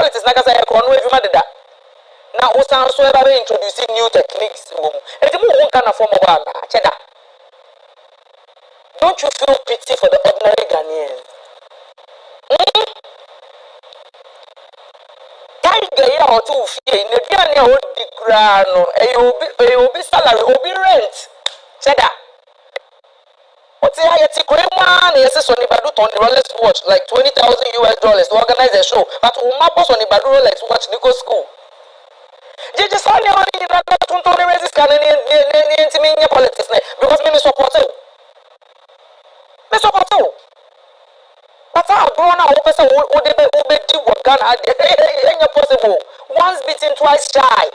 politics na kasa e ko no adwuma deda na wo san so e ba introducing new techniques e ti mu won kana form of Cheddar. Don't you feel pity for the ordinary Ghanaians? Tiger ya o tu fie na duane a o di kra no e obi salary obi rent Cheddar. What's the higher ticket? Man, yes, on the Badu on the Rolex watch like $20,000 to organize a show. But my boss on the Badu Rolex watch Nico school. Just only on the Tunton resist Canadian politics because me support you. Me support you. But I grown up person who they do what Ghana ain't possible. Once beaten, twice shy.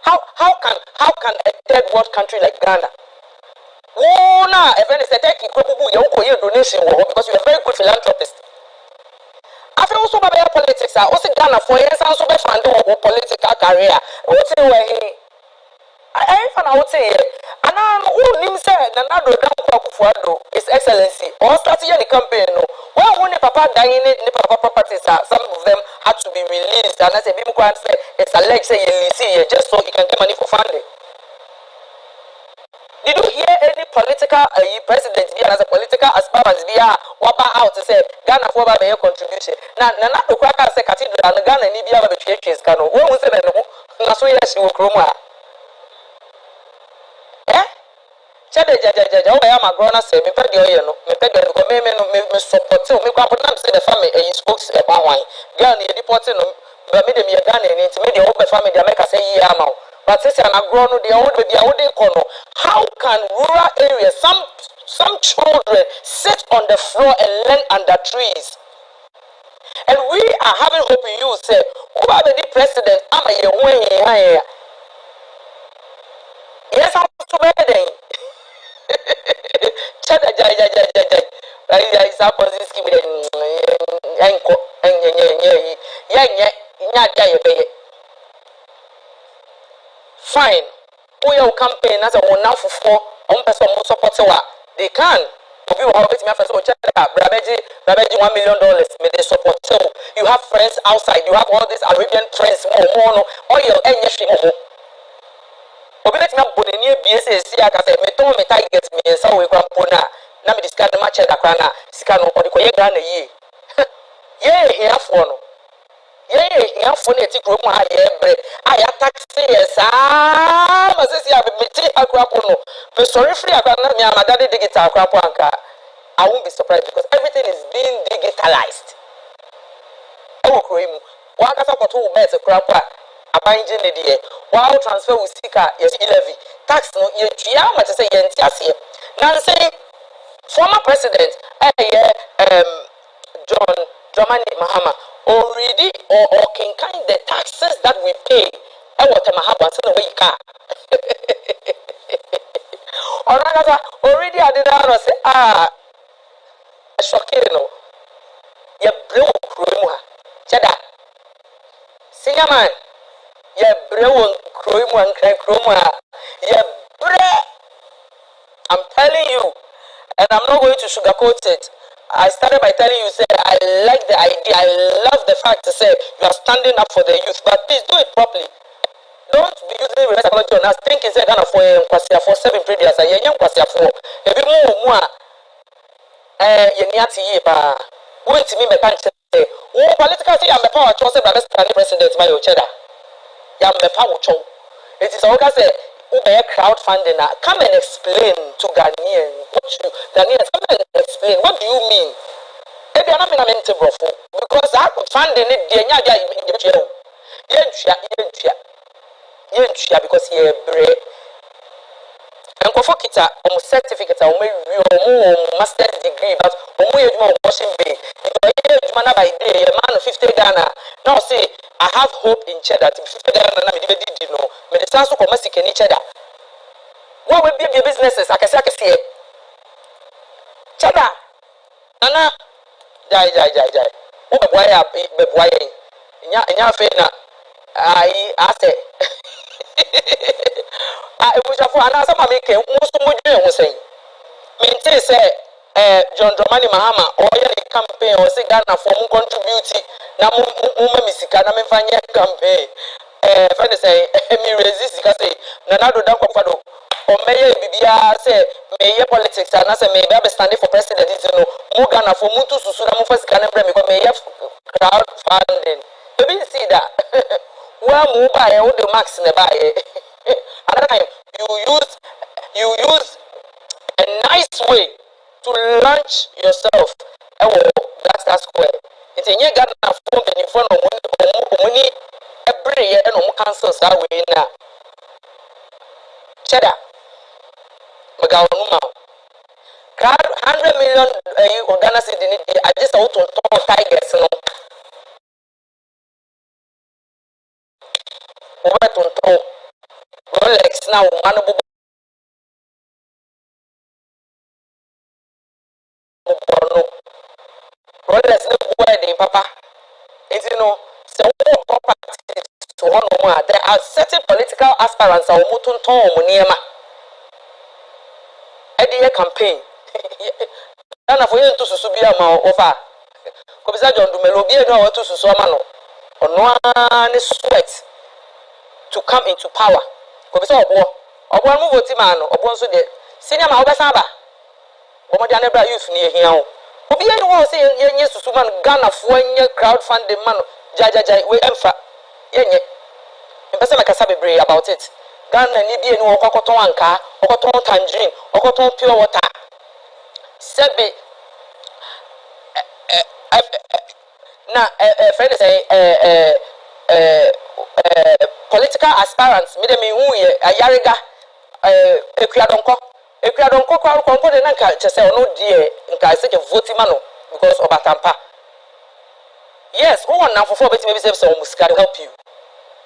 How can a third world country like Ghana? Oh, no, if any take you donation because you're a very good philanthropist. I feel also about politics. I also Ghana for years, I also found a political career. What's it where he? I found out here. And I'm all him said, and I don't know His Excellency, or starting the campaign. Well, when the papa dying in the papa properties, some of them had to be released. And I said, it's alleged, say, you just so you can get money for funding. Did you hear any political president as a political aspirant be out to say Ghana for your contribution? Now, not the cracker say cathedral and Ghana and Libya have churches. Cano, one was no, so yes, you will chroma. Eh? Cheddar, I am a grown up, say, me pet your me pet your me support you, me go up and say the family, and you spoke about wine. Ghana, you deported them, but made them your Ghana and it's made the open family, they make us say, yeah, now. But since I'm a grown up, they are old. How can rural areas, some children sit on the floor and learn under trees? And we are having hope in you, say, who are the president? I'm a young. Yes, I'm too bad. Cheddar, is up on this give it. Fine. We are campaign as a one now for person support they can. You have it me for Cheddar, Brabeji $1 million. May they support so you have friends outside, you have all these Arabian friends more oil and yeshimo. Obilet me abone ni BSC aka say me ton me target me nsa we kwa pona na me discard ma Cheddar krana sika no odikoye Ghana yi. Ye here for no. Ye for na ti krom ha ye bre aya taxi yes ma se sia me ti akrapo no me sorry free akwana me amada de digital akrapo anka. I won't be surprised because everything is being digitalized. Ewo kroimu wa aka support wo bet akrapo abanji ne de wow transfer with sticker yes 11 tax no ye tua ma say ye ntiase na say former president John Dramani Mahama already or can kind the taxes that we pay e what Mahaba say no we ka already I did not say shocking no ye blow kro ha Cheddar senior man ye brewon kroimu and kroma. Ye bre. I'm telling you, and I'm not going to sugarcoat it. I started by telling you, say, I like the idea. I love the fact to say you are standing up for the youth, but please do it properly. Don't be using reverse psychology on us. Thinking say Ghana for 7 previous and young kwasia for. If you more ye niati ye ba. Wait to me me can't say. Oh, political say I'm a power choice by best president my Cheddar. Yam me power chow. It is all say Uber crowdfunding. Come and explain to Ghanaians. Ghanaians, come and explain. What do you mean? Maybe I'm not meant because I funding it. Because he break. And for kita certificate master's degree, but washing bay. By day, a man of 50 Ghana. Now say I have hope in Cheddar to 50 Ghana. You know, but the sounds of domestic in Cheddar. What will be your businesses? I can see it. Cheddar, Nana, die. Oh, boy, in your favor. I say. I wish I for another make most of what you saying. Maintain say John Dramani Mahama or any campaign or say Ghana for mu contribute na mu misika na me fanye campaign friend say me resist because say Ronaldo dan kwafado o meye bibia say meye politics and say me be standing for president you know mu Ghana for mu to susu na mu fasika na bre me because meye crowd funding you see that where mu buy all the max na buy another time you use a nice way to launch yourself. That's square. It's a new Ghana phone in front of money every year and cancels that way now. Cheddar. Magawanuma. 100 million Ghana city. I just out to tigers. No. Over to Rolex now. Rolex no wedding, Papa. It's so property to one more. There are certain political aspirants or mutton tom niema. Eddie campaign. Nana for you to subia ma over. Kobisa John Dumelobia no to susomano. Or no sweat to come into power. Kobisa obo. Obo move otimano. Obo so de senior ma obesaba. Omo de anebra youth near here. Obi any one say yenye susuman Ghana for yenye crowdfunding man jajajai we emfa yenye mpese makasa bebre about it. Ghana ni bi eni okoton anka okoton tangerine okoton pure water sebe na friend say political aspirants me dem hu ye ayarega Ekuadonko kwa de nanka chese ono die nka se ke vote ma no because of atampa. Yes, who want now for bet maybe say some musika to help you.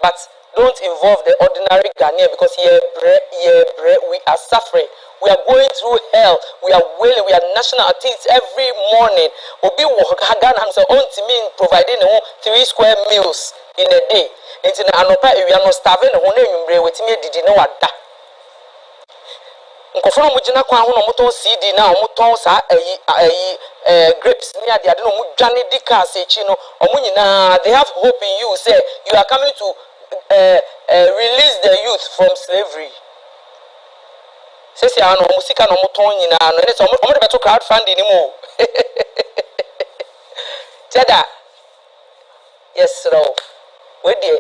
But don't involve the ordinary Ghanaian because we are suffering. We are going through hell. We are wailing. We are national activities every morning. Obi wo Ghana himself on to mean providing 3 square meals in a day. Into the anopa we are not starving ho na nwumbre wetimi didi na wada. Nkofo mujina kwa ho no muton CD na muton sa grapes ni ade no mudwane dika sechi no omunyina they have hope in you say you are coming to release the youth from slavery. Sesi ano musika no muton nyina no ne so omo de beto crowdfunding ni mo. Cheddar. Yes no. We dey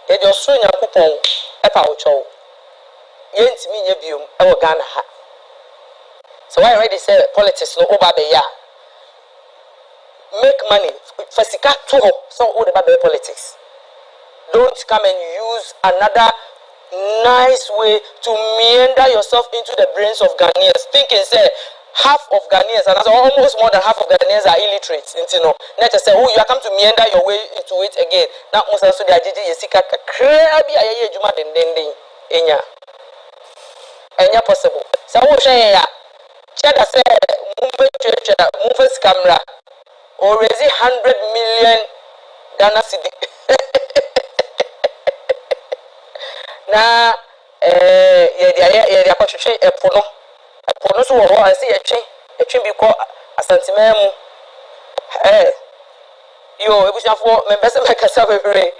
e jo so nyakopon e pa wo chow. Yentimi nya biom e wo Ghana ha. So I already said politics no oba be ya. Make money fasika to so all the politics. Don't come and use another nice way to meander yourself into the brains of Ghanaians. Thinking say half of Ghanaians and almost more than half of Ghanaians are illiterate. Not just say, oh, you are come to meander your way into it again. Now most also the ajiji yesika krabi ayaye juma den enya. Enya possible. So wo share ya. Cheddar said move camera or raise 100 million Ghana cedi. Na ya kwatwe epono so wo asi etwe bi ko asantimemu yo ebushafo membese makasa bebre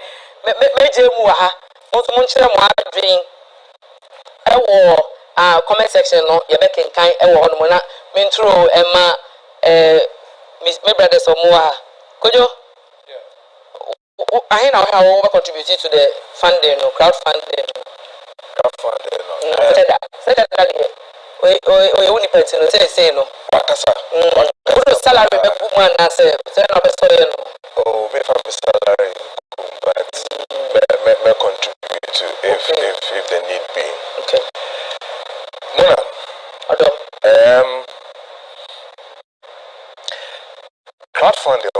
meje mu ha mo nkyere mo adwen ewo comment section no ye be kenkan ewo hono na mentro ema me brothers omo kojo I know how we contributed to the funding or crowdfunding. Say that we only person no say no. Wakasa. What salary be book man na say no be so no. Oh, me for salary but me contribute to if the need be. Okay. Mona. Ado. Crowdfunding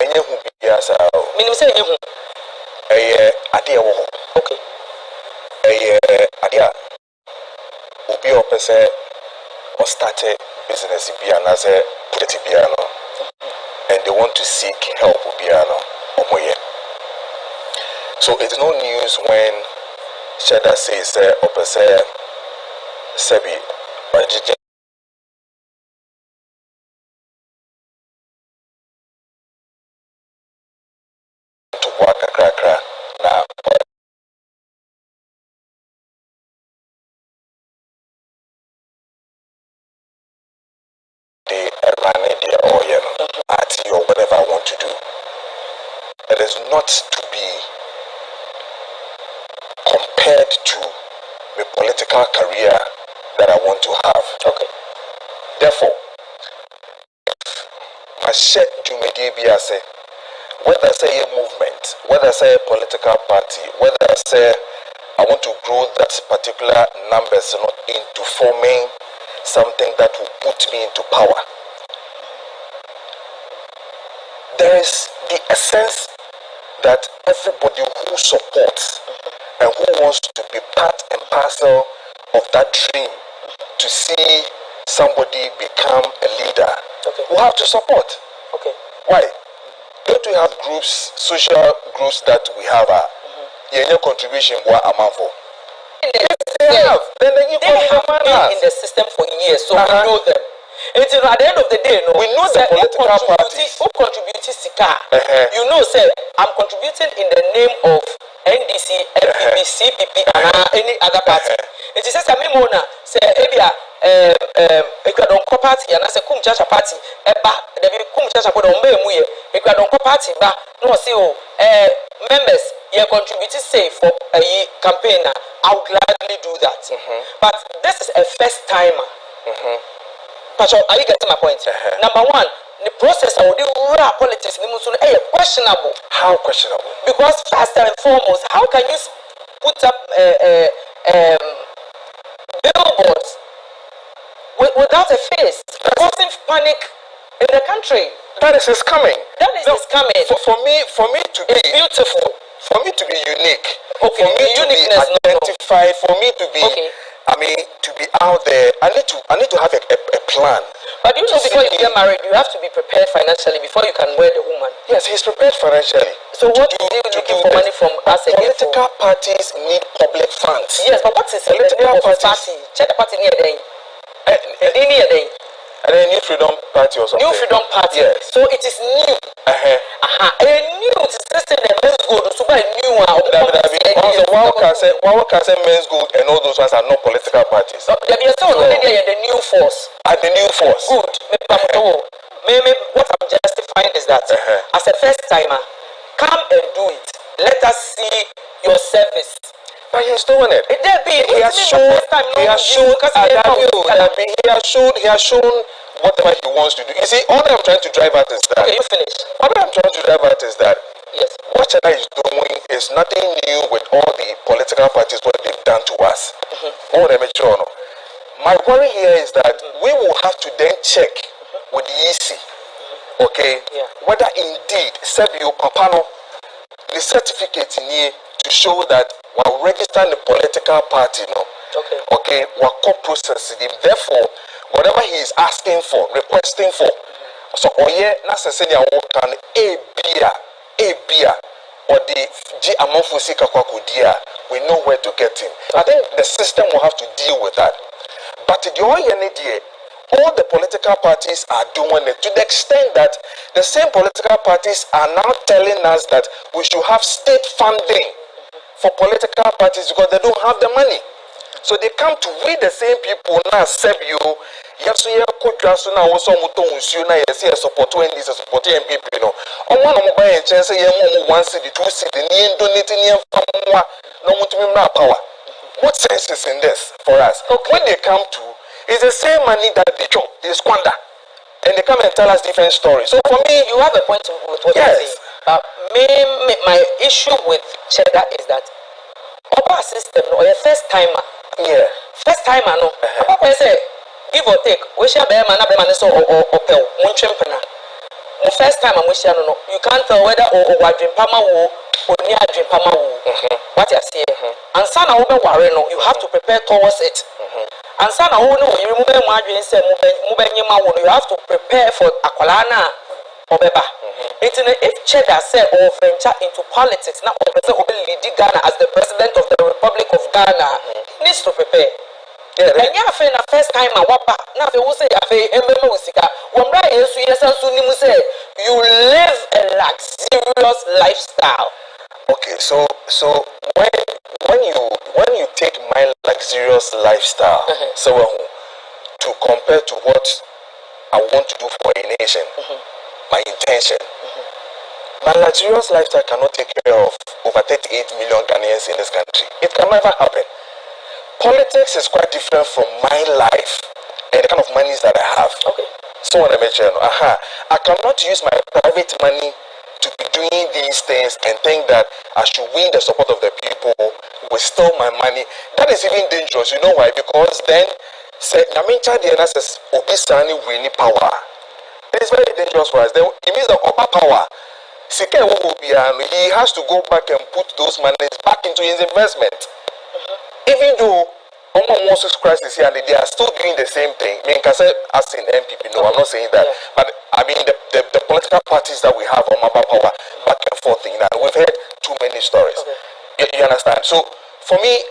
enye hu bia sa o. Minim say enye hu. Ade wo ho. Okay. Ade obi o pese or started business bia na say put bia no. And they want to seek help bia no omoye. So it's no news when Cheddar says or pese sebi kakra na the run the oil at or whatever I want to do. It is not to be compared to the political career that I want to have. Okay. Therefore, I said to me, say, whether say a movement, whether say a political party, whether say I want to grow that particular numbers into forming something that will put me into power. There is the essence that everybody who supports and who wants to be part and parcel of that dream to see somebody become a leader will have to support. Okay. Why? Don't we have groups, social groups that we have your contribution what amount for? They have. Then you they have been in the system for years, so we know them. And at the end of the day, we know the political parties. Who contributes Sika? You know, say I'm contributing in the name of NDC, MPP, CPP, and any other party. It is just a mona say Ebia Ekwadonko party and I say Kumchacha party. Eba the Kumchacha for the Memuye, Ekwadonko party, but no see members you contribute say for a campaigner. I would gladly do that. But this is a first timer. Pacho, are you getting my point? Number one, the process of the rural politics is questionable. How questionable? Because first and foremost, how can you put up billboards without a face, causing panic in the country? That is coming. That is coming. For me to be beautiful. For me to be unique. Okay. For me to be identified. For me to be. Okay. I mean, to be out there, I need to have a plan. But you know, before you get married, you have to be prepared financially before you can wear the woman. Yes, he's prepared financially. So what do you looking for money from us again? Political parties need public funds. Yes, but what is political party? Check the party near there. Near there. And then New Freedom Party or something. New Freedom Party. Yes. So it is new. A new system that men's gold. So by new one. Also, one can say men's gold and all those ones are not political parties. There be a sound the new force. At the new force. Good. Maybe what I'm justifying is that as a first timer, come and do it. Let us see your service. But he's doing it. He has shown whatever he wants to do. You see, all that I'm trying to drive at is that. Okay, you finish. All that I'm trying to drive at is that. Yes. What Cheddar is doing is nothing new with all the political parties what they've done to us. My worry here is that we will have to then check with the EC, okay, whether indeed Sebio Papano the certificate in here to show that we're registering the political party now. Okay, we're co-processing him. Therefore, whatever he is asking for, requesting for, so necessarily can a beer or the G Amofusi Kakwakudia, we know where to get him. I think the system will have to deal with that. But all the political parties are doing it to the extent that the same political parties are now telling us that we should have state funding for political parties because they don't have the money. So they come to we the same people now serve you. Yes, we could just now also support when this support MPP. No, on one of my chance, one city, two city, donating no power. What sense is in this for us? When they come to, it's the same money that they chop, they squander, and they come and tell us different stories. So for me, you have a point with what you're saying. My issue with Cheddar is that our system or a first timer. Yeah. First timer no. I say give or take. We share be man so or pel. One champana. First time we share no. You can't tell whether or wadrin pama wo or near dream pama wo. What you say? And sana obe worry no. You have to prepare towards it. And sana no you remove wadrin say mube nyima wo. You have to prepare for akwalana obeba. If Cheddar said or venture into politics, now lead Ghana as the president of the Republic of Ghana, he needs to prepare. And you have a first time I wapa. Now if you say you live a luxurious lifestyle. Okay, so when you take my luxurious lifestyle, so to compare to what I want to do for a nation, my intention, my luxurious lifestyle cannot take care of over 38 million Ghanaians in this country. It can never happen. Politics is quite different from my life and the kind of monies that I have. Okay. So when I mention, I cannot use my private money to be doing these things and think that I should win the support of the people with still my money. That is even dangerous. You know why? Because then, say, Namincha the says, Obisani winning power. It is very dangerous for us. Then it means that upper power, he has to go back and put those monies back into his investment. Even though Moses Christ is here and they are still doing the same thing. I mean, as in MPP, no, I'm not saying that. Yeah. But I mean, the political parties that we have on Maba Power, back and forth, we've heard too many stories. Okay. You understand? So, for me,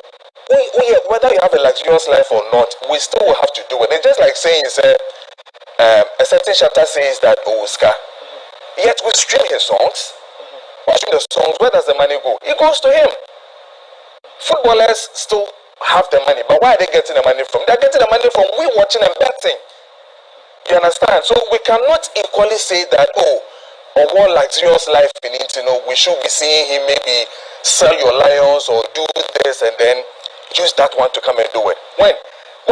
whether you have a luxurious life or not, we still will have to do it. It's just like saying, a certain chapter says that Oscar, yet we stream his songs. Watching the songs, where does the money go? It goes to him. Footballers still have the money, but where are they getting the money from? They're getting the money from we watching and betting. You understand? So we cannot equally say that, or what luxurious life in it, we should be seeing him maybe sell your lions or do this and then use that one to come and do it. When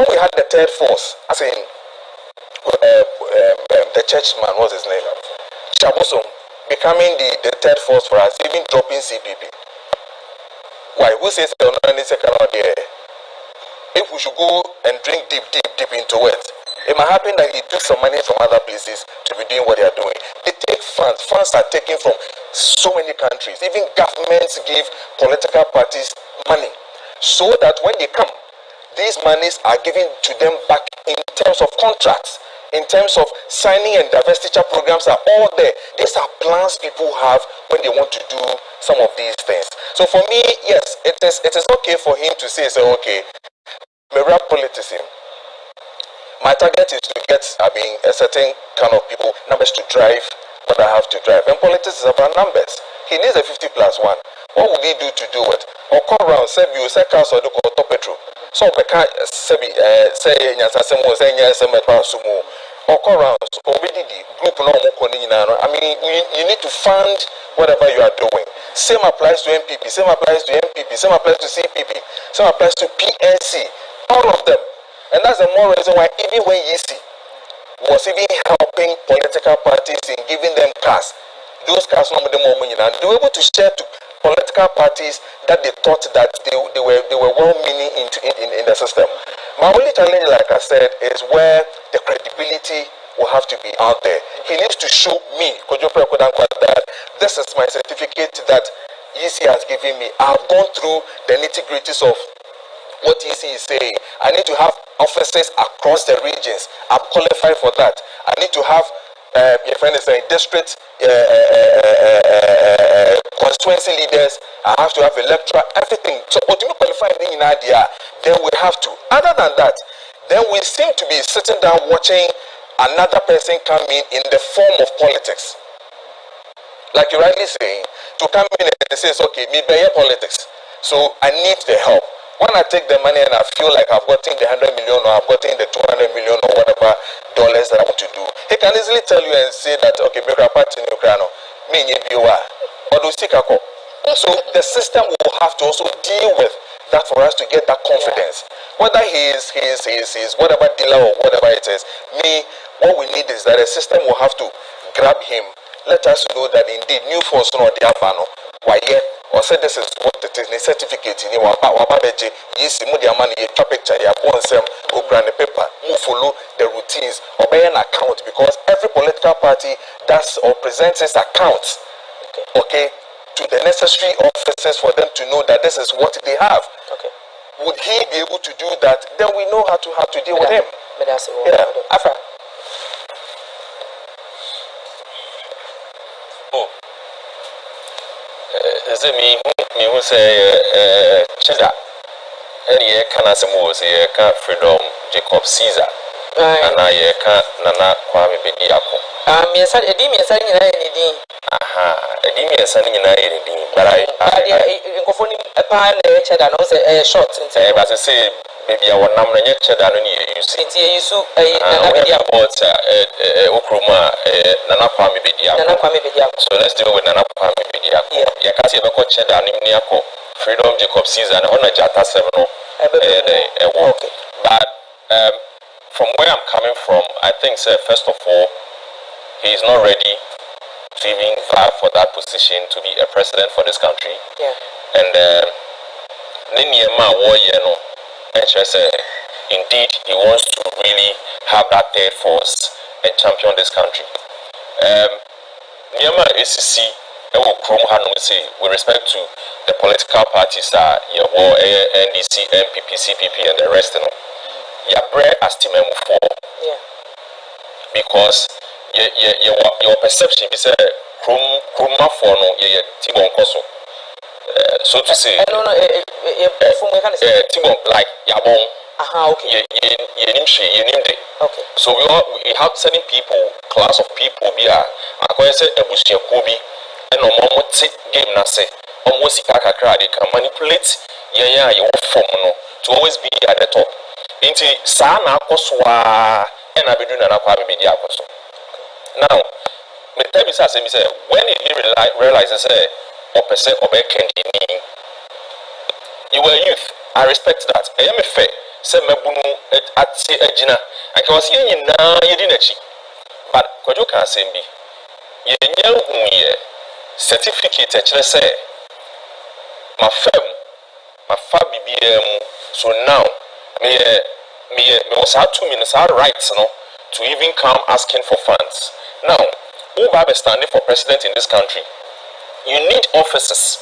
we had the third force, as in the churchman, what's his name? Chabosom, becoming the third force for us, even dropping CPP. Why? Who says if we should go and drink deep into it, it might happen that he took some money from other places to be doing what they are doing. They take funds. Funds are taken from so many countries. Even governments give political parties money so that when they come, these monies are given to them back in terms of contracts, in terms of signing and divestiture programs are all there. These are plans people have when they want to do some of these things. So for me, yes, it is okay for him to say, okay, rap politicking. My target is to get, a certain kind of people, numbers to drive what I have to drive. And politics is about numbers. He needs a 50+1. What would he do to do it? Or call around, say you say cars or do top petrol. So we can't say or call around already the group no more. I mean, you need to fund whatever you are doing. Same applies to MPP, same applies to MPP, same applies to CPP, same applies to PNC. All of them. And that's the more reason why even when YC was even helping political parties in giving them cars, those cars no more money, and they were able to share to political parties that they thought that they were well-meaning in the system. My only challenge, like I said, is where the credibility will have to be out there. He needs to show me, that this is my certificate that EC has given me. I've gone through the nitty-gritties of what EC is saying. I need to have offices across the regions. I'm qualified for that. I need to have your friend is saying district constituency leaders. I have to have a lecturer, everything. So what do you qualify in idea? Then we have to. Other than that, then we seem to be sitting down watching another person come in the form of politics. Like you're rightly saying, to come in and say, okay, me bear politics. So I need the help. When I take the money and I feel like I've gotten the 100 million or I've gotten the 200 million or whatever dollars that I want to do, he can easily tell you and say that, okay, me party in Ukraine, me so the system will have to also deal with that for us to get that confidence. Whether he is whatever dealer or whatever it is, what we need is that the system will have to grab him, let us know that indeed new force no the afano, why or say this is what it is, the certificate in wababeji, yes, mudia money, a picture, ya bonsem, okran the paper, move follow the routines, obey an account, because every political party does or presents its accounts, okay, to the necessary officers for them to know that this is what they have. Okay. Would he be able to do that? Then we know how to deal with him. Yeah. Afra. Is it me who say Cheddar? Any kind of some freedom Jacob Caesar. ana ye ka nana Kwame Bediako me say edi me say nyina ye din aha edi me say nyina ye din but I nkofo ni pa na Cheddar no say short nti but say baby I won nam na Cheddar no ye use nti use nana Bediako okroma nana Kwame Bediako so let's deal with nana Kwame Bediako ye ka say be ko Cheddar ni akọ Freedom Jacob season on a Jata 7 no okay but from where I'm coming from, I think, sir, first of all, he is not ready to even vie for that position to be a president for this country. Yeah. And indeed, he wants to really have that third force and champion this country. Niema ACC, with respect to the political parties, NDC, MPP, CPP, and the rest, your bread as for because your perception is a chroma for no Tibon Koso. So to say, Tibon like Yabon. Okay. Okay. So we have certain people, class of people be a say a bushia kubi and no more game na say almost kakra they can manipulate your form no to always be at the top. Inti saa na akoswa e na bedu na Kwame Bediako so now me tell me say when he realizes opese obekendi ni you were youth I respect that I am fair say mebunu ati agina I can see yin na yedi nachi but kojo kan sembi ye nya hu ye certificate e kire say ma fa bibia mu so now me was had 2 minutes rights to even come asking for funds. Now, who is standing for president in this country? You need offices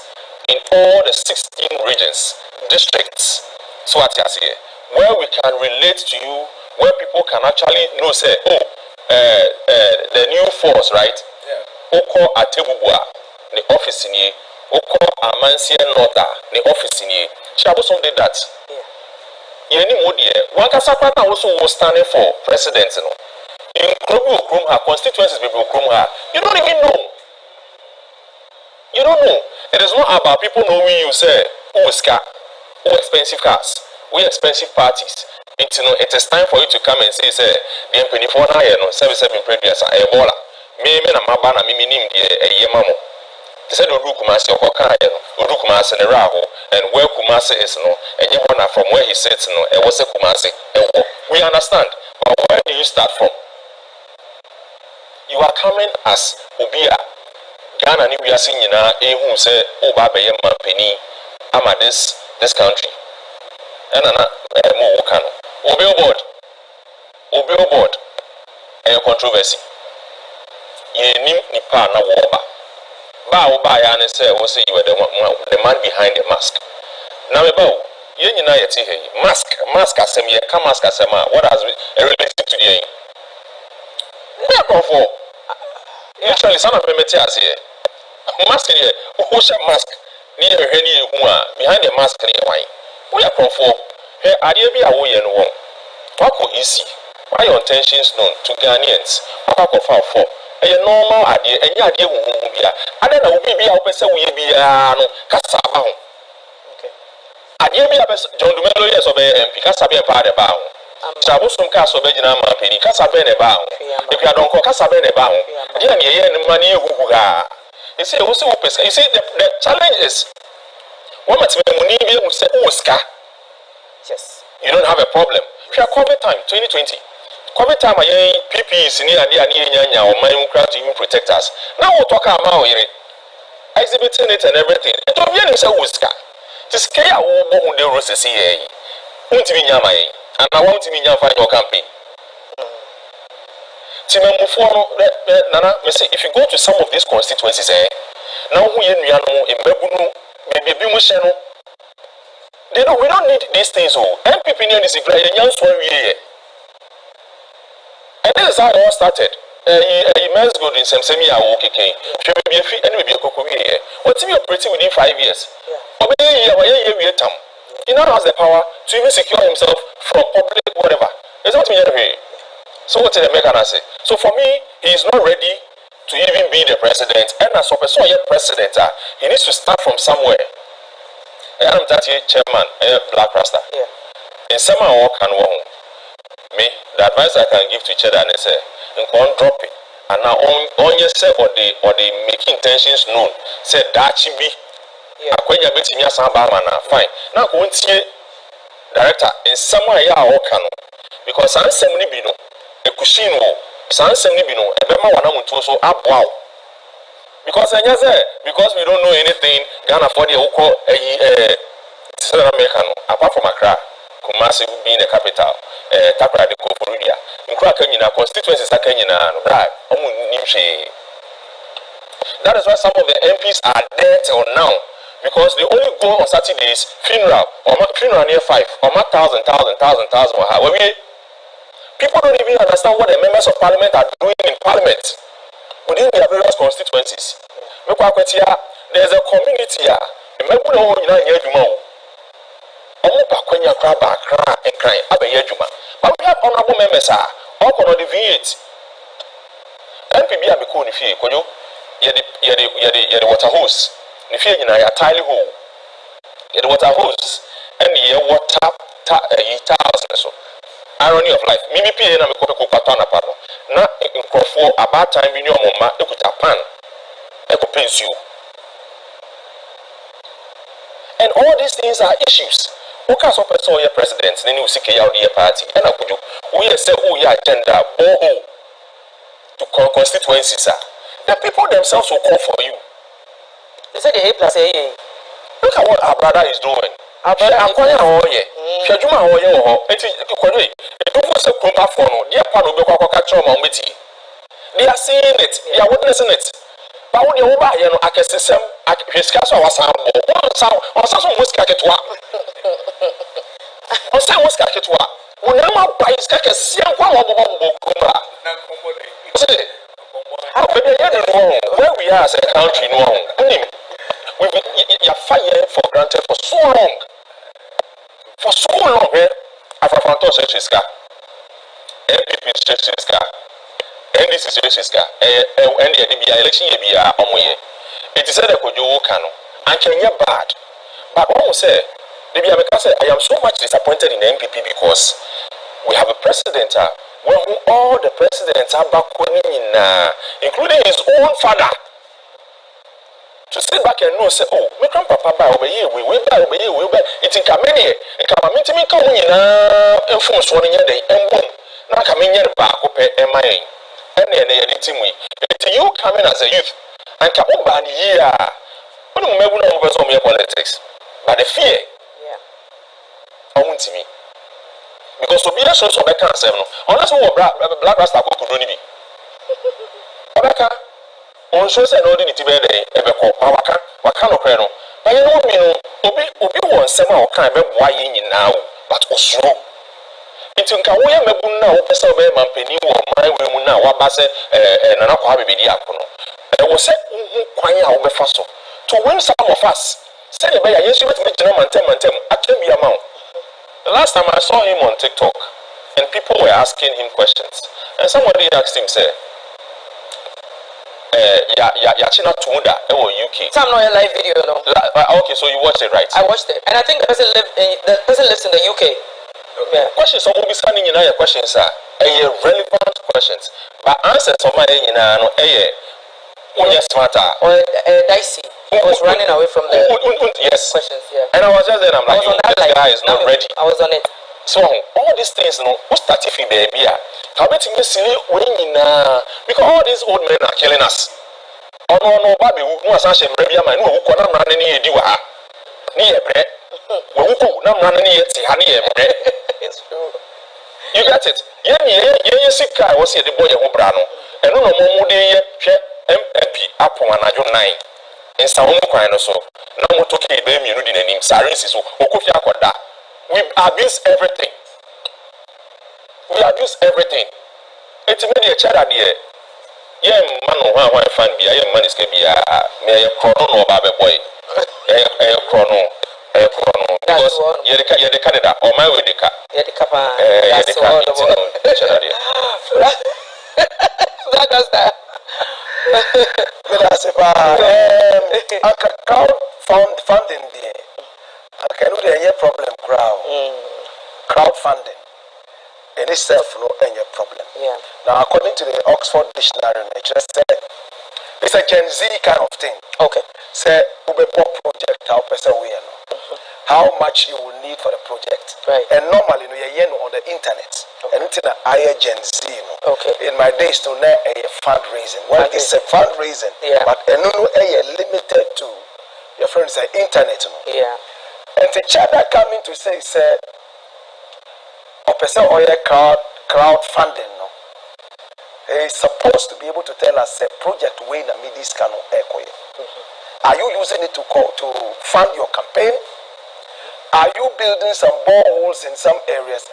in all the 16 regions, districts, so what you say, where we can relate to you, where people can actually know, say, the new force, right? Yeah. Oko Atebubua, the office in ye, Oko Amansia Nota, the office in ye. Shall something that? One Kasapata also was standing for president. In her constituencies, people her. You don't even know. You don't know. It is not about people knowing you say, who expensive cars, who expensive parties. It is time for you to come and say, the M24 now, 77 previous a Ebola. Me na mabana miminim a yemamo. They said Kumasi or Kumasi and Raho, and where Kumasi is and Yamana from where he sits it was a Kumasi. We understand, but where do you start from? You are coming as Ubia. Ghana ni we are seeing who say Oba Bayema Penny ama this country. And more Kano. Obey board and controversy. Ye nipa na woba. Ba ya ne say we say you are the man behind the mask. Now about you nyina yeti he mask asem ye ka mask asem what has related to the for actually some of them tell say mask here who share mask ni ehwe ni ehu a behind the mask ni wan we are for he ade bi a wo ye no won wako easy why your intentions known to Ghanaians wako for a normal idea and ya idea who be I don't know be a person we be no kasa ba ho okay idea be a John Dumelo yes obe MP kasa be pa de ba ho sabo sum ka so be gina ma peni kasa be ne ba ho if you don't kasa be ne ba ho idea na ye ne mani ehuhu ha you see who say person you see the challenge is one must be money be who say Oscar yes you don't have a problem we are COVID time 2020 COVID time PPEs ni ade anya o man to even protect us. Now we talk about exhibiting it and everything. It don't be say Oscar. To scare wo bo de roses here. Won't be nyama yi. And I want to be nyama your campaign. Nana, if you go to some of these constituencies now who ye nua no embebunu bebi mu hye no. We don't need these things MPP ni this is nyanso awie. And this is how it all started. Immense good in some semi okay. She may be a fee and maybe a cocoa here. What's he operating within 5 years? He now has the power to even secure himself from public whatever. It's not me anyway. So what did the make say? So for me, he is not ready to even be the president. And as a person, president, he needs to start from somewhere. I am that chairman, Black Rasta. Yeah. In some work and one, me, the advice I can give to Cheddar and say, in one drop it. And now on your say or the making intentions known, say that she be. When you're meeting your son, fine. Now go and see director in somewhere ya work because I'm sending bino, a cushion wo, I'm sending bino, a bema one so up wow. Because because we don't know anything, Ghana for the Oko Southern American, apart from Accra, Kumasi being the capital, Takra de Koforudia. In Krakanyina, constituencies are Kenyana, right? That is why some of the MPs are there till now. Because they only go on Saturdays, funeral near 5, or 1,000. People don't even understand what the members of parliament are doing in parliament within their various constituencies. There's a community here. But we have honorable members all cannot deviate. MPB are becoming if you water hose. If you are tile hole, you water hose, and you water tiles. So, irony of life. Mimi P. and I'm a patana pano. Not in for about time in your mama, you could pan, I could pinch you. And all these things are issues. Who can so person your president, then you seek out the party, and I could do. We say, oh, yeah, agenda, to constituencies. The people themselves will call for you. They say the A plus A. Look at what our brother is doing. I'm calling our oye. Shajuma oye or it don't say come back for no. Dear Pano Beko catch on Miti. They are seeing it, they are witnessing it. But when you over, you know, I can see some his castle was some whisker at what. On some whisker at what. When I'm out by his caca, see one of them. How where we are as a country, no, we've been fighting for granted for so long. For so long, I've found to say this guy. MPP is this guy. NDC is this guy. And the election year, it is said that you can and can get bad. But almost say, maybe I am so much disappointed in the MPP because we have a president. Well, all the presidents are back including his own father. To sit back and know, say, oh, my grandpapa by over here, we will buy. It's in Kamene, and Kamamiti and force one year day, and boom, now coming here back, MIA, and then they are we. It's you coming as a youth, and Kabuba, yeah. When we never know over some politics, but the fear, I want to me. Because to be a source of a cancer, unless we were black rasta could only be. Obeka, on shows and ordinary day, ever call Wakano Preno. But you know, Obi won some or kind of why in now, but was slow. It's in Kawaya Mabuna, Pessoa, Mampini, or my women now, Wabase, and an aqua Bidiacono. There was a quiet over Faso. To win some of us, send it by a yes, you with me, German, I tell me amount. The last time I saw him on TikTok, and people were asking him questions, and somebody asked him, say, Yachina Tunda, UK. Some not a live video, no. Okay, so you watched it, right? I watched it, and I think the person lives in the UK. Yeah. Questions, some will be sending you your questions, sir. Relevant questions, but answers of my, smarter or dicey. He was running away from the yes questions, yeah. And I was just there, I'm like, this guy is not ready. I was on it. So all these things, what's that if baby? How about you see winning because all these old men are killing us. Oh no, baby, who was actually maybe a man who could not run any idea. Near bread. Who could not run any honey bread. It's true. You got it. Yeah, sick guy was here the boy of Brano. And no more day, MP up on an 9. In some kind or so, no more talking about you in name, Saris, we abuse everything. It's made a Cheddar dear. Yeah, man, why find be a man is can be a chrono or baby boy. A chrono. Because you're the candidate or my way the car. That's all. But as if crowd funding there. I can do any problem crowdfunding in itself no any problem. Yeah. Now according to the Oxford Dictionary, it just said it's a Gen Z kind of thing. Okay. Say ube project how person we know. How much you will need for the project. Right. And normally you on the internet. And it's a Gen Z. Okay. In my days to know a fundraising. Well, it's a fundraising. Yeah. But limited to your friends say internet. Yeah. And the Cheddar coming to say a person or a crowdfunding. No. He's supposed to be able to tell us a project way the midis can echo. Are you using it to fund your campaign? Are you building some boreholes in some areas?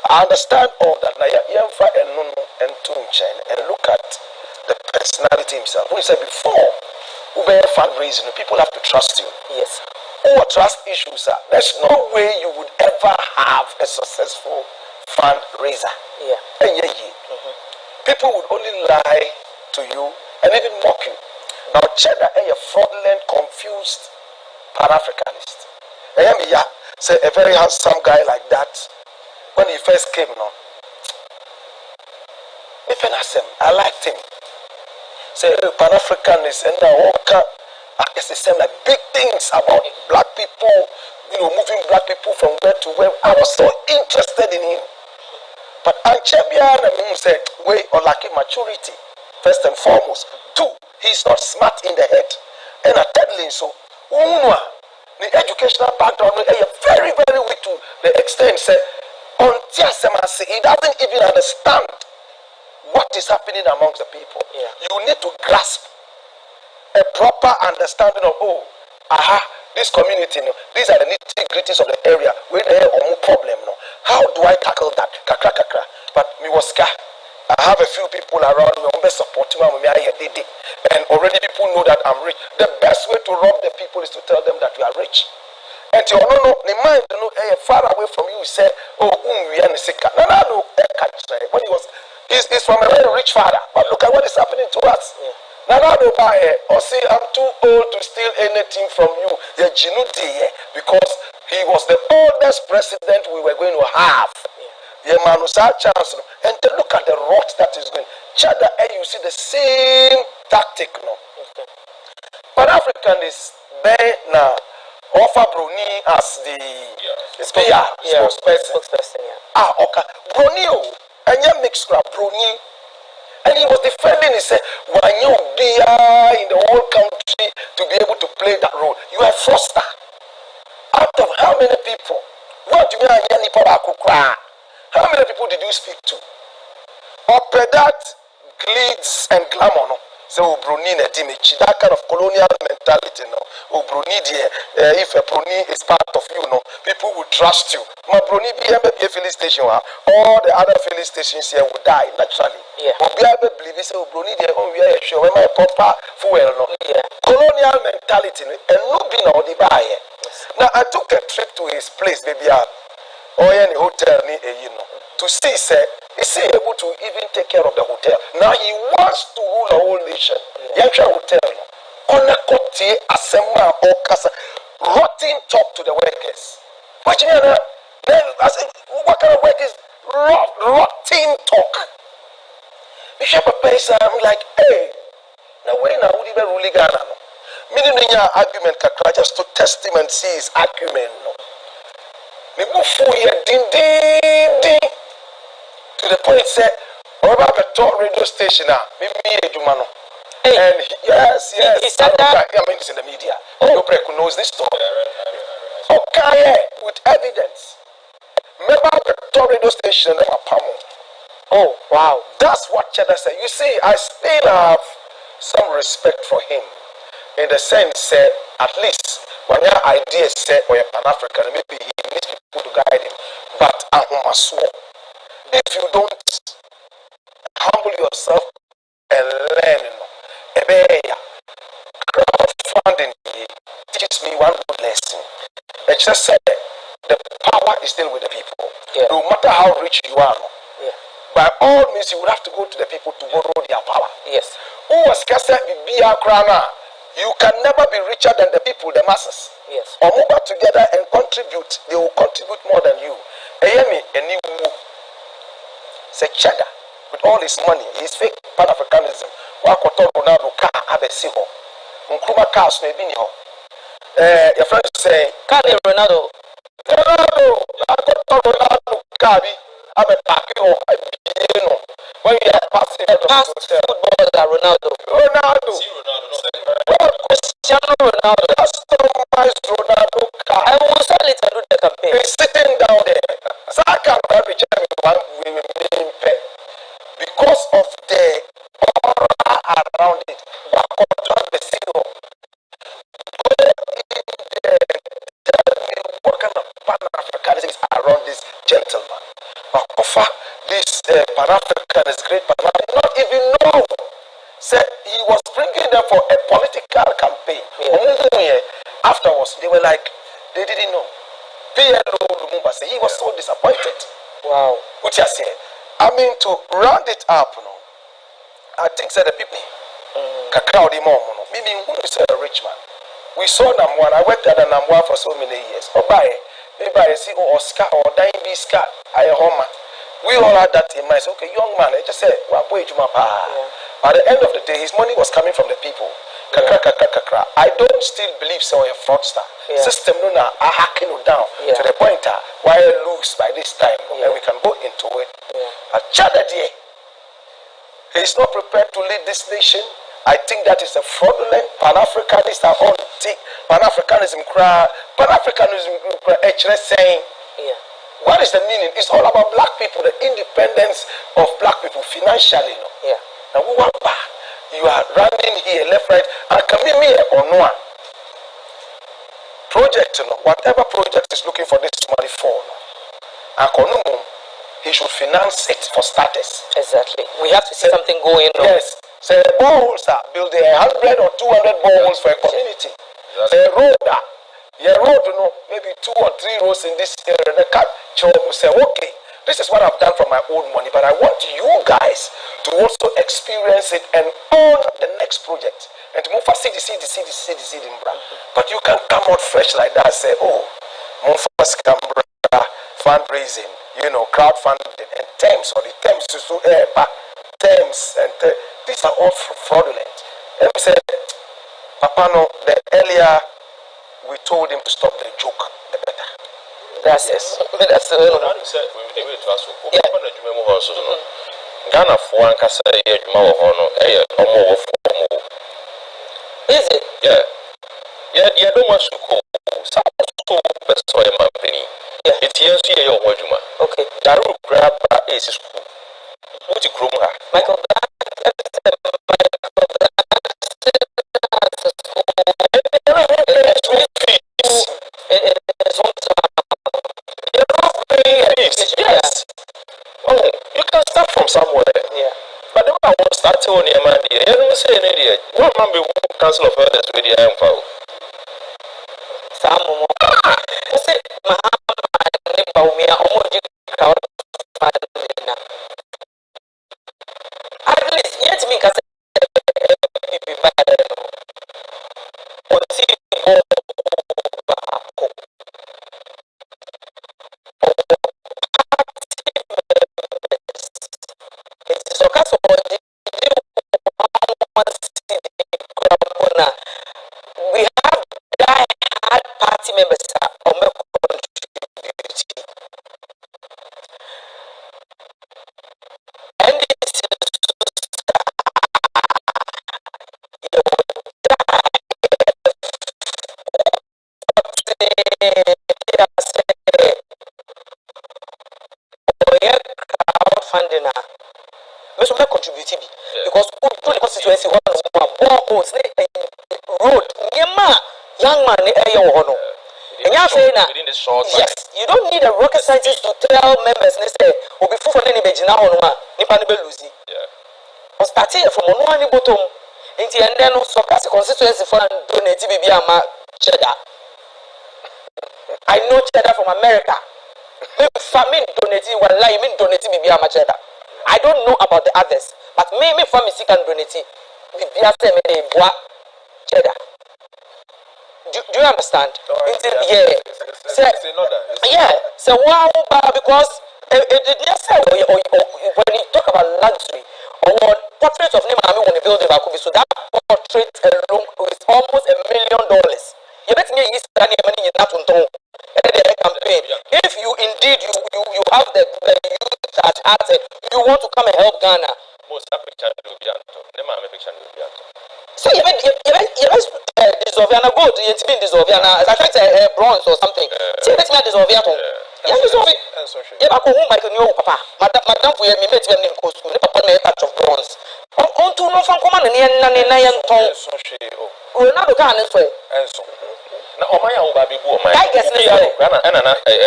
I understand all that. And look at the personality himself. When you said before, fundraising, people have to trust you. Yes. Or trust issues are. There's no way you would ever have a successful fundraiser. Yeah. People would only lie to you and even mock you. Now, Cheddar is a fraudulent, confused Pan-Africanist. Say a very handsome guy like that. When he first came, I liked him. Say Pan-Africanist and I guess they say like big things about black people, moving black people from where to where. I was so interested in him. But Anchebia said, wait, or like maturity, first and foremost. Two, he's not smart in the head. And I tell him so. The educational background is very, very weak to the extent say, he doesn't even understand what is happening amongst the people. Yeah. You need to grasp a proper understanding of this community, these are the nitty-gritties of the area. We have a problem. How do I tackle that? But I have a few people around me who support me, and already people know that I'm rich. The best way to rob the people is to tell them that you are rich. And you the mind far away from you say, we are sick. When he's from a very rich father, but look at what is happening to us. Yeah. Or say I'm too old to steal anything from you. Because he was the oldest president we were going to have. And then look at the rot that is going. Cheddar, you see the same tactic. Okay. But African is there now. Offer Bruni as the spokesperson. Okay. Bruni, and you mix Bruni. And he was defending, he said, why you be in the whole country to be able to play that role? You are a fraudster. Out of how many people? What do you mean? How many people did you speak to? Up that glitz and glamour. So Bruni that kind of colonial mentality. Bruni, if a Bruni is part of you, people will trust you. My Bruni be a filling station, all the other filling stations here will die naturally. Yeah. But be able to believe it. Bruni, we are sure when my proper fuel. Yeah. Colonial mentality and no being all the buy. Now I took a trip to his place, baby. In the hotel, to see, is he able to even take care of the hotel? Now he wants to rule the whole nation. Yantra hotel, Onakoti Asema or Casa, rotten talk to the workers. What you mean? What kind of work is rotten talk? Bishop Pace, I'm like, hey, now when I would even really Ghana? Meaning your argument, just to test him and see his argument. To the point say, what about the top radio station now? Maybe and yes, he said that. I mean, it's in the media. Nobody knows this story. Okay, with evidence. Remember the top radio station in Apamo. Oh, wow. That's what Cheddar said. You see, I still have some respect for him. In the sense, at least, when your ideas say, or you're Pan-African, maybe he needs people to guide him. But if you don't humble yourself and learn, crowdfunding teaches me one good lesson. It just said the power is still with the people. Yeah. No matter how rich you are, by all means you would have to go to the people to borrow their power. Yes. Who was Kasa Bibia Krana? You can never be richer than the people, the masses. Yes. Or move back together and contribute. They will contribute more than you. Eyemi, any say Cheddar with all his money, his fake Pan-Africanism. Wakoto Ronaldo car abesiho. Nkrumah cars no ebi ni ho. Your friend say Ronaldo. Wakoto Ronaldo car bi abepaki ho. When you are passing Past footballer Ronaldo. Cristiano Ronaldo. Customized Ronaldo car. I will sell it and do the campaign. He's sitting down there. Saka because of the aura around it. What kind of Pan-Africanism is around this gentleman? This Pan-African is great, but I did not even know. Said he was bringing them for a political campaign. Yeah. Afterwards, they were like, they didn't know. PLO Lumumba said he was so disappointed. Wow. Which I said, I mean, to round it up, I think that the people, Kakraudi Momo, meaning who is a rich man. We saw Namwan, I worked at Namwan for so many years. Or by maybe I see Oscar or Dying Bisca, I Homa. We all had that in mind. So, okay, young man, I just said, at the end of the day, his money was coming from the people. I don't still believe so a fraudster. System no na hacking down to the point why I lose by this time and we can go into it. A Cheddar, he is not prepared to lead this nation. I think that is a fraudulent Pan-Africanist Pan-Africanism saying. What is the meaning? It's all about black people, the independence of black people financially. Now you are running here left, right, and come here or no project, whatever project is looking for this money for, he should finance it for starters. Exactly. We have to see something going on. Yes. Say boreholes, build 100 or 200 boreholes for a community. Say road, maybe 2 or 3 roads in this area. The cat will say, okay, this is what I've done for my own money, but I want you guys to also experience it and own the next project. And to move for CD. But you can come out fresh like that, say, oh, move for fundraising, crowdfunding, and terms, or the terms to so terms, and these are all fraudulent. Let me say, Papa, no, the earlier we told him to stop the joke, the better. That's it. That's the Ghana for one can say, is it? Yeah, don't want to call. Some best for a company. It's here, see your wajuma. Okay. Daru grab is school. What you groom her? Michael Yes. Oh, you can start from somewhere. Yeah. But then I will start on your man. You don't say an idiot. One man be council of elders with the info. Some more. I said, Mahamma, crowdfunding. At least, yet me, because we have die-hard party members on my contributing. And this is crowdfunding. Most of my contributing because the constituency one boreholes, road, young man, within this short time. yes, you don't need a rocket scientist to tell members, say, or before for any Bejina on one, Nipanibel Lucy. Or starting from one bottom, and then so cast a constituency for donating Bibiama Cheddar. I know Cheddar from America. Famine donating one lie, mean donating Bibiama Cheddar. I don't know about the others, but me from Missy and Brunity, Cheddar. Do you understand? Yeah. So wow, because it just say when you talk about luxury or portrait of Nima when you build the so that portrait alone is almost $1 million. You bet me is money in that campaign. If you indeed you have the youth at heart, you want to come and help Ghana. Most African so you dissolve and gold, it's been dissolved and I think bronze or something. See, let's make dissolve. Yeah, dissolve it. Yeah, I go home by the new papa. Madam, we have made them in costume. Papa made a touch of bronze. On to no from command and Nayan Tong. Ronaldo can as well. Now, my own baby boy, I guess, a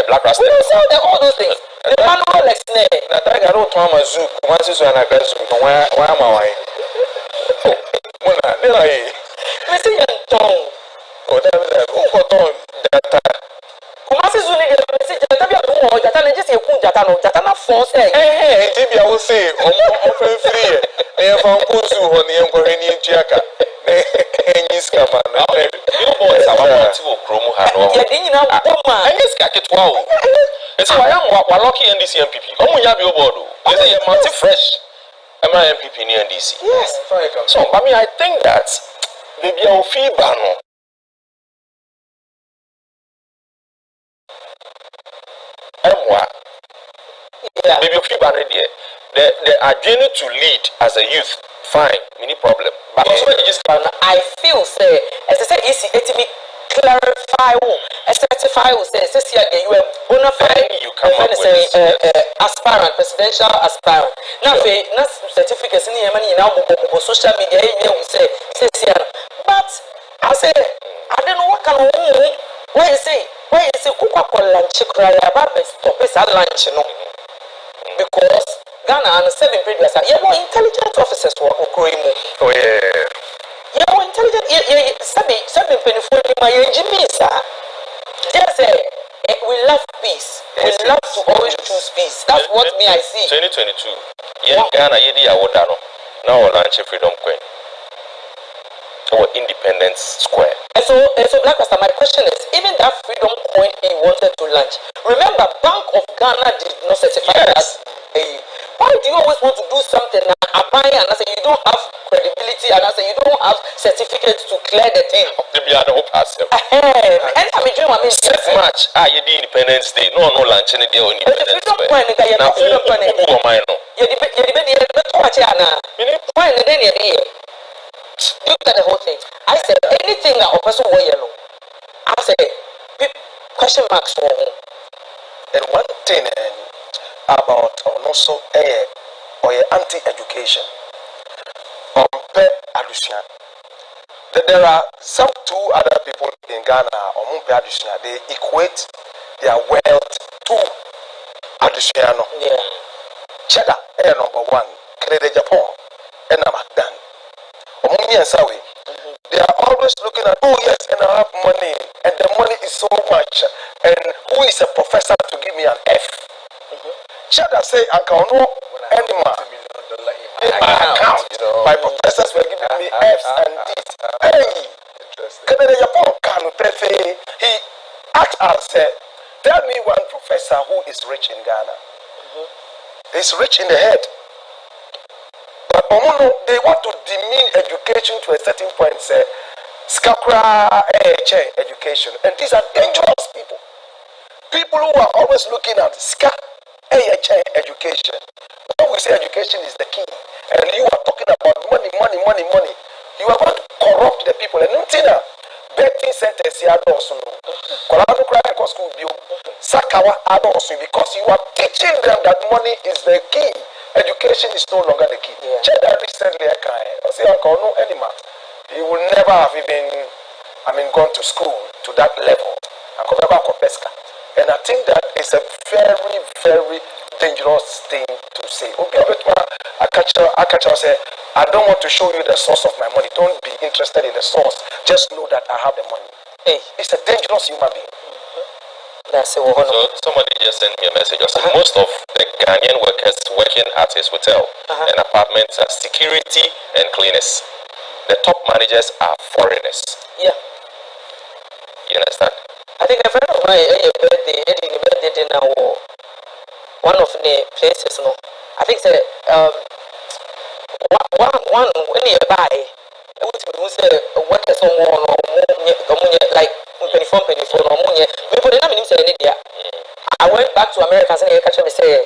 black rasta. We don't sell all those things. The manual like snake. I got old Thomas Zook, once is when I guess where am I? Missing tongue. Oh, that Kumasi Zuni get a message that I just a Kunjatano, Jatana force. Hey, Tibia will say, often free. They have found Kuzu on the Emperor Jaka. He's come on. You boys are about to promo. I guess Kaket wow. It's why I'm lucky in this MPP. Oh, we have your board. Is it a multi fresh? Am I MPP near DC? Yes. So, I mean, I think that maybe I'll feel bano. Yeah. Maybe you'll feel bano there. The agenda to lead as a youth, fine, many problem. But also, I feel, say, as I said, it's me clarify, certify, say, you are bona fide, you come up with aspirant, presidential aspirant. Now, certificates in the money now, social media, we say, but I say, I don't know what kind of where you say, Coca-Cola lunch, cry about stop this lunch, because Ghana and 7 previous are more intelligent officers who are growing. Oh, yeah. You're more intelligent. Seven penny my engineers, sir. Just say, we love peace. We love to always choose peace. That's what me I see. 2022. Yeah, Ghana, now lunch freedom coin. Or Independence Square. And so Black Master, my question is, even that freedom coin he wanted to launch, remember, Bank of Ghana did not certify that. Why do you always want to do something and I say you don't have credibility and I say you don't have certificates to clear the thing? Maybe I don't pass them. And I mean, much. You did Independence Day. No lunch in the day on Independence Day. Now, who am I? You look at the whole thing. I said anything that a person will yellow. I said question marks for me. And one thing about also or anti-education. There are some 2 other people in Ghana they equate their wealth to Adusiano. Yeah. Cheddar, number 1, Canada, Japan, and Amadan. They are always looking at, oh yes, and I have money, and the money is so much, and who is a professor to give me an F? Cheddar say, I can't know anymore. In my account, my professors were giving me F's and D's. Hey, he asked us, tell me one professor who is rich in Ghana. He's rich in the head. But they want to demean education to a certain point, say, Skakra education. And these are dangerous people. People who are always looking at education. When we say education is the key, and you are talking about money, you are going to corrupt the people. And Nutina, betting centers here also. Kolano cry school Sakawa also because you are teaching them that money is the key. Education is no longer the key. Cheddar recently I say no anymore. He will never have even gone to school to that level. And I think that is a very, very dangerous thing to say. I say, I don't want to show you the source of my money. Don't be interested in the source. Just know that I have the money. Hey, it's a dangerous human being. So somebody just sent me a message. I said most of the Ghanaian workers working at his hotel and apartments are security and cleaners. The top managers are foreigners. Yeah. You understand? I think a friend of mine birthday now one of the places no. I think the one when you buy it was workers on like penny no money. People didn't even say it. I went back to America and I catch me say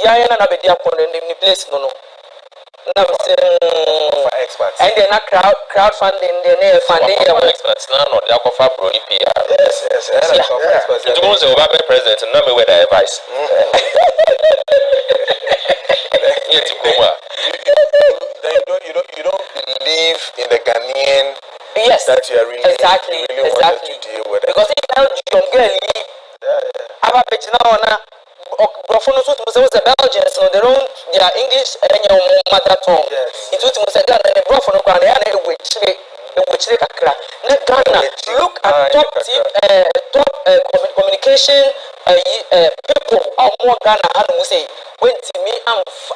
yeah na be dia kon the place no. For experts. And then a crowdfunding, then funding experts. No, they are for pro EPR. Yes. You don't say Obama president, and not me with advice. You don't believe in the Ghanaian. Yes, that you are really exactly to deal with it. Because if you young girl, I'm a page now. Aboafunu so to say the Belgians no their English and your mother tongue. It was to say Ghana and Aboafunu kwa na e wechire kakra. Na Ghana look at top communication people more Ghana and we say when to me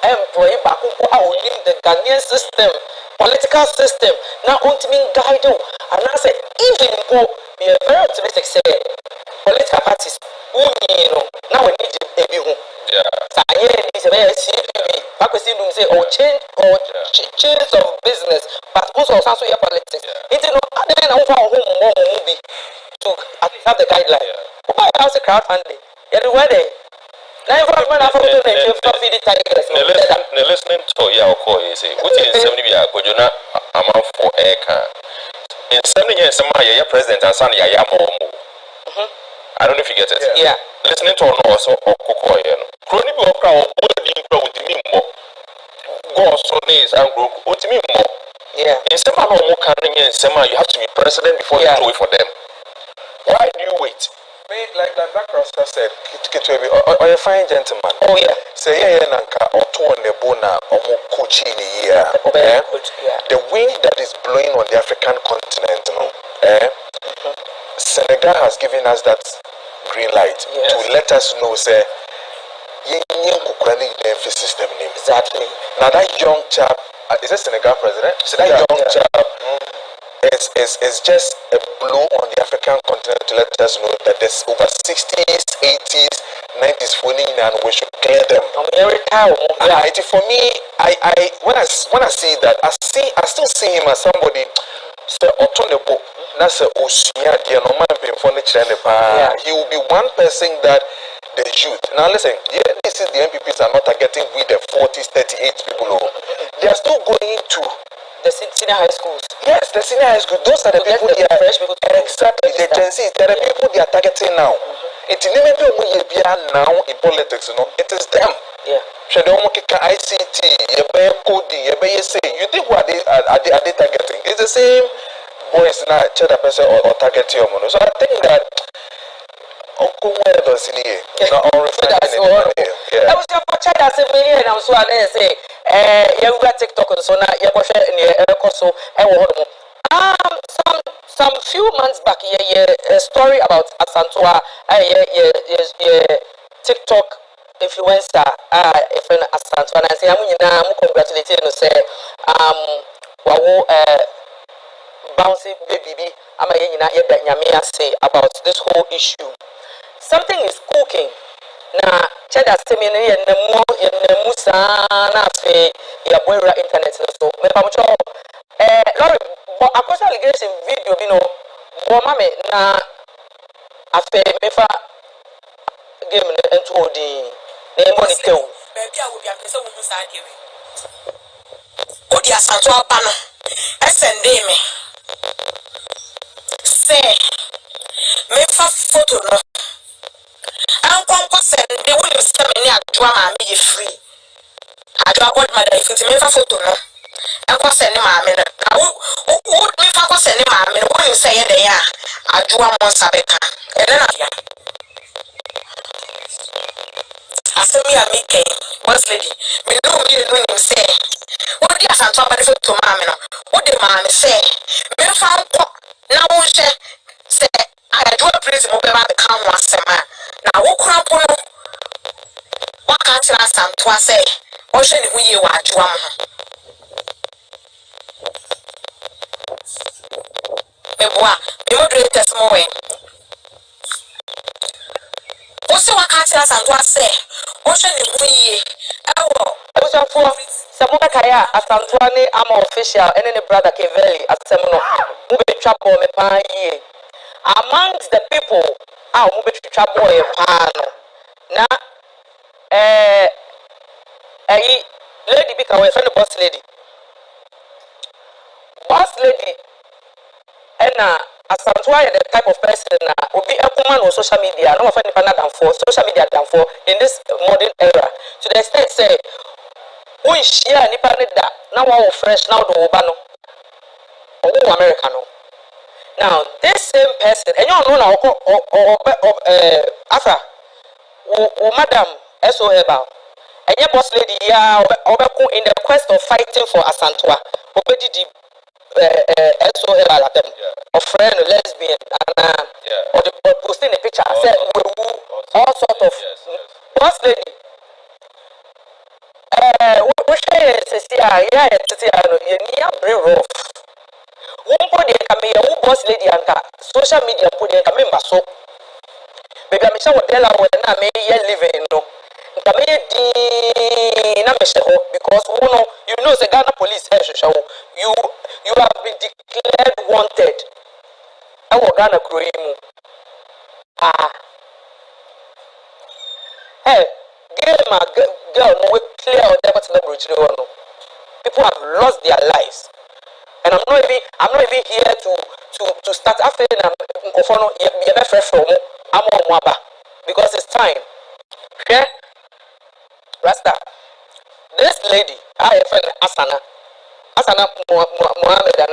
employee back who are within the Ghanaian system, political system. Now on to me guide you and I say even be a very optimistic say political parties now we need a be home. Yeah. So here is a very CPB. Back we see them say change of business, but also your politics. It's no then I want home movie to have the guideline. Why else a crowdfunding? Everywhere they. Now listening to your call you say what is 70 year kojona amount for air car. In 7 years some your president and son ya I don't know if you get it. Yeah. Listening to also Okoko, Crony be crowd, with me more. Go so days and grow with me more. Yeah. In some more carrying in some you have to be president before you do it for them. Why do you wait? Like Black Rasta said, or a fine gentleman. Oh yeah. Say nanka or two on the bona or more coaching here. The wind that is blowing on the African continent, Senegal has given us that green light to let us know say system name. Exactly. Now that young chap is a Senegal president? So that young chap is just a blow on the African continent to let us know that there's over 60s, 80s, 90s phoning and we should clear them. For me, when I see that, I still see him as somebody book. That's a he will be one person that the youth. Now listen, this is the MPPs are not targeting with the 40s, 38 people. They are still going to the senior high schools. Yes, the senior high school. Those are the people they are exactly the Gen Z. They are the people they are targeting now. It's now in politics, it is them. Yeah. ICT, coding, you think what are they targeting? It's the same boys now, Cheddar person or targeting your money. So I think that Uncle Weather's in here. Not all reflecting in here. I was your Cheddar 7 million. I was so I say, you got TikTok so now you go share in your so some few months back, a story about Asantua, TikTok influencer, if an Asantua, and I say, I'm congratulating you, say, bouncy baby, I'm say about this whole issue. Something is cooking. Na Cheddar seminary and the more in the Musana fe ya boy internet so me pamucho Lord across allegation video bo mame na afe mefa game into odi na money tew baby I will be am say wo sa adewe odi asanto aba no send me say mefa photo no send the way you send me adwa me free adwa god mother if you me fa photo no enko send me na wo me fa ko send me when you say there ya adwa mo sabeka and then ya asemi ya make boss lady me no him say what dey asanto about photo me no what dey say me fa nko na wo she say adwa prison mo be ba ka ho asema na wo kura po no waka tira santo ase o hwe ne hu ye wa adwoa mo ho meboa me moderators mo we o se waka tira santo ase o hwe ne hu ye ewo abusafo Some kaya asantwani ama official and the brother Keveli asemno mube trapo me panye amongst the people mube trapo e pano na lady bika we friend boss lady and asantwa the type of person na obi akuman on social media no find the for social media than for in this modern era to the extent say we share nipa ne da na wa fresh now do oba no owo America no now this same person and you know na asa o madam so heba and boss lady ya obeku in the quest of fighting for asantwa obedi di so heba at them of friend lesbian and or the posting a picture said all sort of boss lady we say yeah no you need very rough one body can be a boss lady and social media put in member so maybe I'm sure what when I may living no because you know the Ghana police show you have been declared wanted I will Ghana crew hey girl no we clear or never to people have lost their lives and I'm not even here to start after because it's time. Yeah? Rasta. This lady, I friend Asana Mohammed and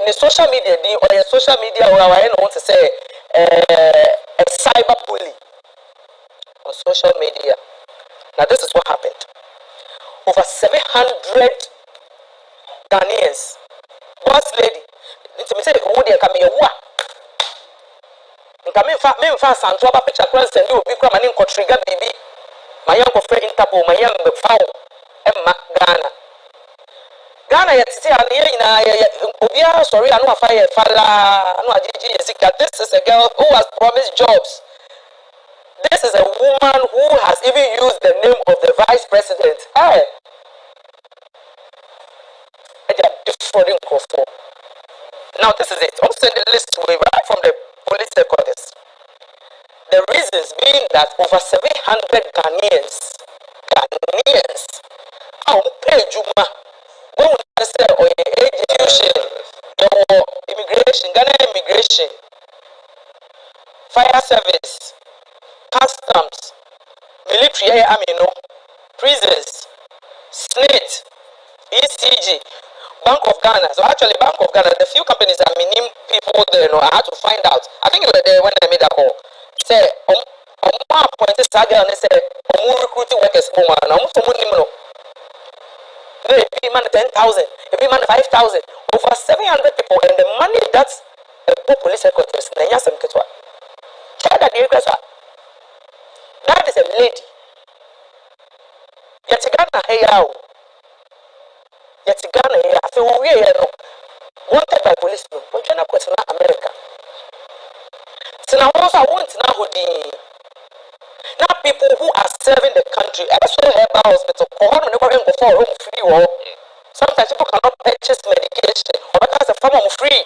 the social media or social media or I want to say a cyberbully on social media. Now this is what happened. Over 700 Ghanaians. Boss lady. It's me say who they come here wa. Nka me fa santo aba picture cross and do obi kra mane nko trigger bibi. My young friend Interpol, my young foul Emma Ghana. Ghana yet see Obia sorry I know a fire falla no this is a girl who has promised jobs. This is a woman who has even used the name of the vice president. Hey. Different for. Now this is it. I'm sending the list right from the police headquarters. The reasons being that over 700 Ghanaians pay Juma when we say or education or immigration, Ghana immigration, fire service, customs, military prisons, SNIT, ECG, Bank of Ghana. So actually, Bank of Ghana, the few companies that name people there, I had to find out. I think you were there when I made that call. Say, appointed Saga and they said, recruiting workers, they pay man 10,000, they pay man 5,000, over 700 people, and the money that's the police headquarters. That is a lady. Yet Ghana, hey, yet Ghana, after we are wanted by police, but you're not going to America. So now also I want to know who now people who are serving the country, also have a hospital, or home free or sometimes people cannot purchase medication or because the farm free.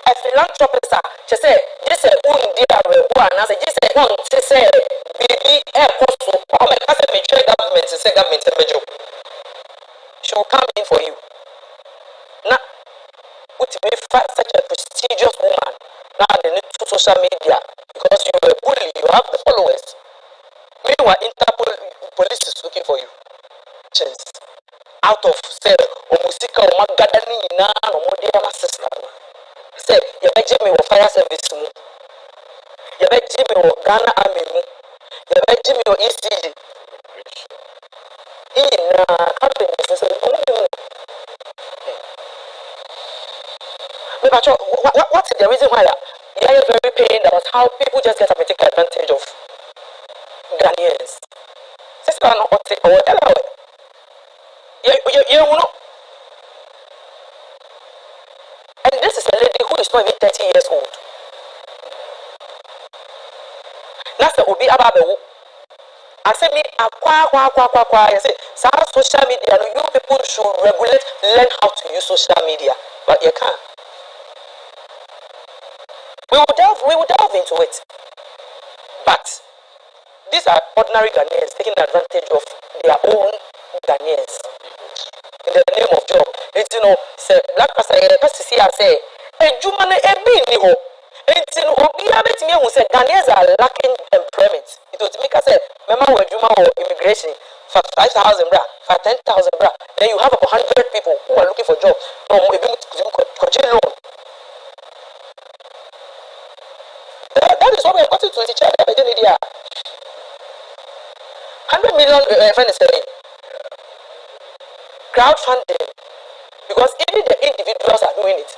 A philanthropist, she said, this is one and I said, this is one, she said, baby, air cost or my cousin may trade government to say government she will come in for you. Now, would be such a prestigious woman now they need to social media because you are a bully, you have the followers. Meanwhile, Interpol police is looking for you. Chance. Out of say Omusika or Magadani na or Modiama sister. Say, you bet Jimmy or fire service. You bet Jimmy or Ghana Army. You bet Jimmy or ECG. what's the reason why they are very pained about how people just get up and take advantage of Ghanaians? Sister, no, you know. And this is a lady who is not even 30 years old. That's the Obi Ababewu. I say me, I say, social media, you people should regulate, learn how to use social media, but you can't. We will delve into it. But these are ordinary Ghanaians taking advantage of their own Ghanaians in the name of job. It's, you know, say black person, say, a Jumane Ebini ho. It's, you know, who said Ghanaians are lacking employment. It was make us say, remember when Juma or immigration for 5,000 bra, for 10,000 bra, then you have about 100 people who are looking for jobs. No, that is what we have got to teach them. 100 million crowdfunding, because even the individuals are doing it.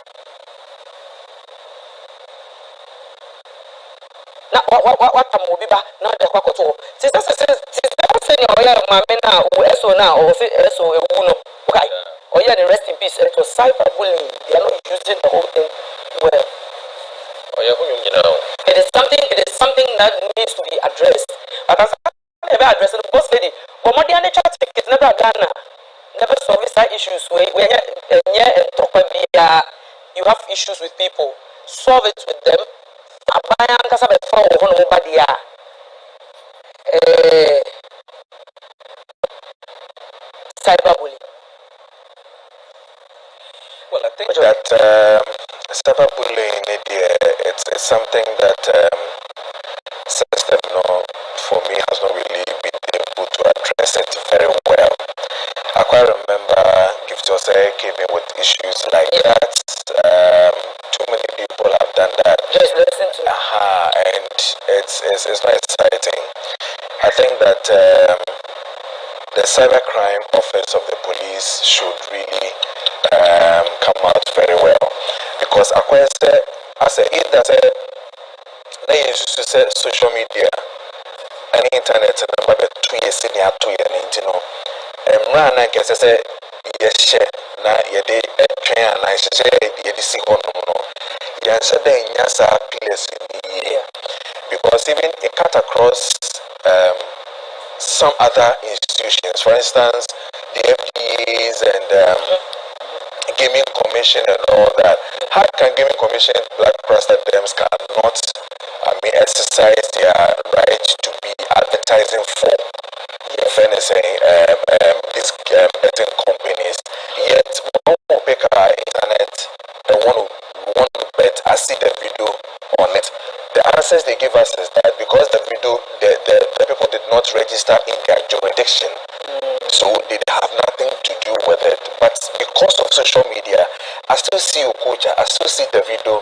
Now, what I'm will be back now? The Quacoto. Sister saying, oh, yeah, my men now, so now, or so, okay, oh, yeah, the rest in peace. It was cyberbullying. They are not using the whole thing well. Oh, yeah, you know. It is something that needs to be addressed. But as I never addressed the boss lady, but more than the chat is never done. Never solve side issues where you have issues with people. Solve it with them. Cyberbullying. Well, I think that cyberbullying it's something that system, for me, has not really been able to address it very well. I quite remember Gift came in with issues like that. Too many people have done that. Just listen to and it's not exciting. I think that the cybercrime office of the police should really come out very well, because I say if that's they used to say social media and internet and about 2 years in the 2 years, and run I guess I say yes share na ye de train and I say ye de see on no yes then yes place in the year, because even it cut across some other institutions, for instance the FDAs and gaming commission and all that. How can gaming commission black crusted dams cannot exercise their right to be advertising for these betting companies, yet one will pick our internet and want to bet. I see the video on it. The answers they give us is that because the video the people did not register in their jurisdiction, so they have nothing to do with it. But because of social media, I still see Okocha, I still see the video,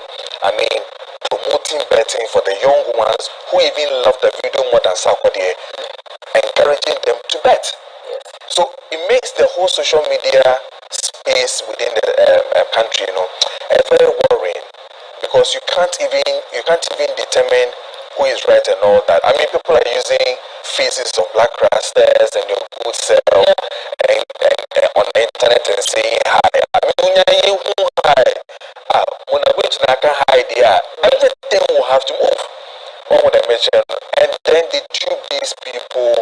promoting betting for the young ones who even love the video more than Sakodie, encouraging them to bet. So it makes the whole social media space within the country, very worrying, because you can't even determine who is right and all that. People are using faces of black rasters and your good self and on the internet and saying hi. When I go to Naka hide there, everything will have to move. What would I mention? And then they tube these people,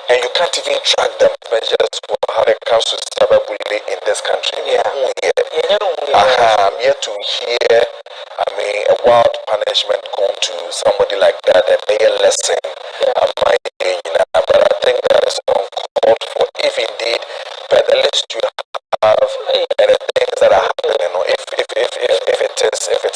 and you can't even track them measures for how it comes to cyberbullying in this country. I'm yet to hear, a wild punishment going to somebody like that, a big lesson. But I think that is uncalled for, if indeed, but at least you have, and the things that are happening, if it